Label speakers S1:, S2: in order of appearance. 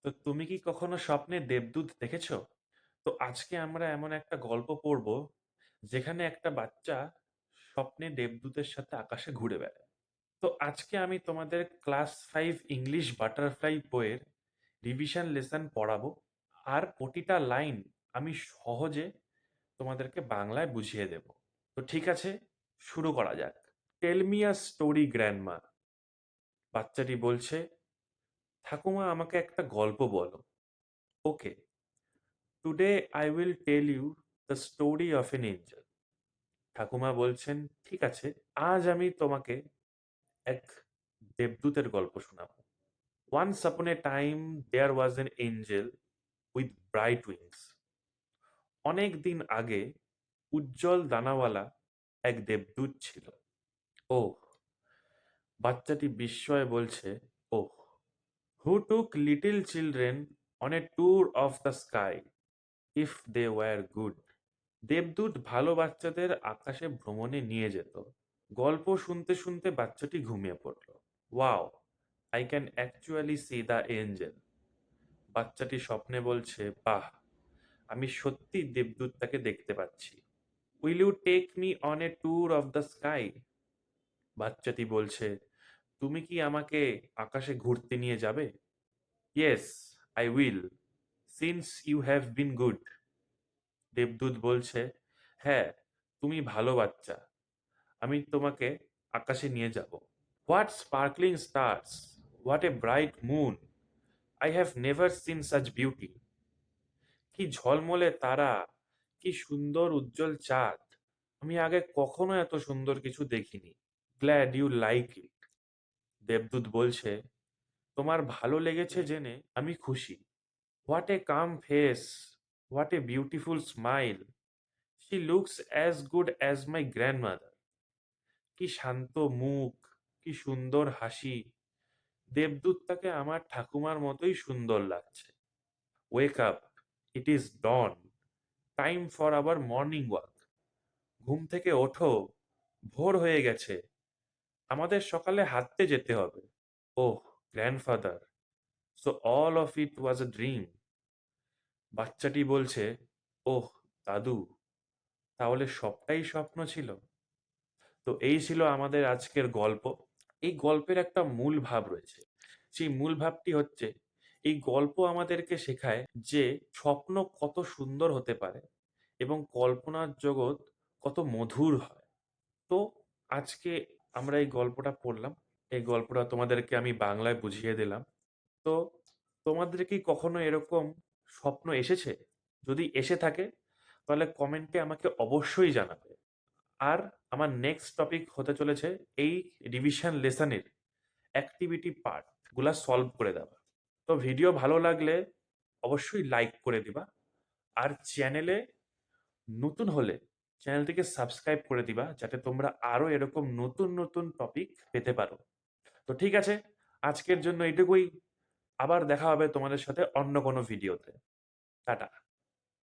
S1: তো তুমি কি কখনো স্বপ্নে দেবদূত দেখেছো? তো আজকে আমরা এমন একটা গল্প পড়ব যেখানে একটা বাচ্চা স্বপ্নে দেবদূতের সাথে আকাশে ঘুরে বেড়ায়। তো আজকে আমি তোমাদের ক্লাস 5 ইংলিশ বাটারফ্লাই বইয়ের রিভিশন লেসন পড়াবো। আর প্রতিটা লাইন আমি সহজে তোমাদেরকে বাংলায় বুঝিয়ে দেব। তো ঠিক আছে, শুরু করা যাক। Tell me a story grandma. বাচ্চাটি বলছে, ঠাকুমা আমাকে একটা গল্প বলো। Okay, today I will tell you the story of an angel. ঠাকুমা বলছেন, ঠিক আছে, আজ আমি তোমাকে এক দেবদূতের গল্প শোনাবো। Once upon a time there was an angel with bright wings. অনেক দিন আগে উজ্জ্বল দানাওয়ালা এক দেবদূত ছিল। ওহ, বাচ্চাটি বিস্ময়ে বলছে, oh, who took little children on a tour of the sky if they were good. দেবদূত ভালো বাচ্চাদের আকাশে ভ্রমণে নিয়ে যেত। গল্প শুনতে শুনতে বাচ্চাটি ঘুমিয়ে পড়ল। Wow, I can actually see the angel. বাচ্চাটি স্বপ্নে বলছে, বাহ, আমি সত্যি দেবদূতটাকে দেখতে পাচ্ছি। Will you take me on a tour of the sky. বাচ্চাটি বলছে, তুমি কি আমাকে আকাশে ঘুরতে নিয়ে যাবে? Yes, I will, since you have been good. দেবদূত বলছে, হ্যাঁ, তুমি ভালো বাচ্চা, আমি তোমাকে আকাশে নিয়ে যাব। What sparkling stars, what a bright moon, I have never seen such beauty. কি ঝলমলে তারা, কি সুন্দর উজ্জ্বল চাঁদ, আমি আগে কখনো এত সুন্দর কিছু দেখিনি। Glad you like it. দেবদূত বলছে, তোমার ভালো লেগেছে জেনে আমি খুশি। What a calm face, what a beautiful smile, she looks as good as my grandmother. কি শান্ত মুখ, কি সুন্দর হাসি, দেবদূতটাকে আমার ঠাকুমার মতোই সুন্দর লাগছে। Wake up, it is dawn, time for our morning walk. ঘুম থেকে ওঠো, ভোর হয়ে গেছে, আমাদের সকালে হাঁটতে যেতে হবে। Oh grandfather, so all of it was a dream. বাচ্চাটি বলছে, ওহ দাদু, তাহলে সবটাই স্বপ্ন ছিল। তো এই ছিল আমাদের আজকের গল্প। এই গল্পের একটা মূল ভাব রয়েছে। সেই মূল ভাবটি হচ্ছে, এই গল্প আমাদেরকে শেখায় যে স্বপ্ন কত সুন্দর হতে পারে এবং কল্পনার জগৎ কত মধুর হয়। তো আজকে আমরা এই গল্পটা পড়লাম। এই গল্পটা তোমাদেরকে আমি বাংলায় বুঝিয়ে দিলাম। তো তোমাদের কি কখনো এরকম স্বপ্ন এসেছে? যদি এসে থাকে তাহলে কমেন্টে আমাকে অবশ্যই জানাবে। আর আমার নেক্সট টপিক হতে চলেছে এই রিভিশন লেসনের অ্যাক্টিভিটি পার্ট গুলা সলভ করে দেওয়া। তো ভিডিও ভালো লাগলে অবশ্যই লাইক করে দিবা। আর চ্যানেলে নতুন হলে চ্যানেলটিকে সাবস্ক্রাইব করে দিবা, যাতে তোমরা আরো এরকম নতুন নতুন টপিক পেতে পারো। তো ঠিক আছে, আজকের জন্য এটুকুই। আবার দেখা হবে তোমাদের সাথে অন্য কোনো ভিডিওতে। টাটা।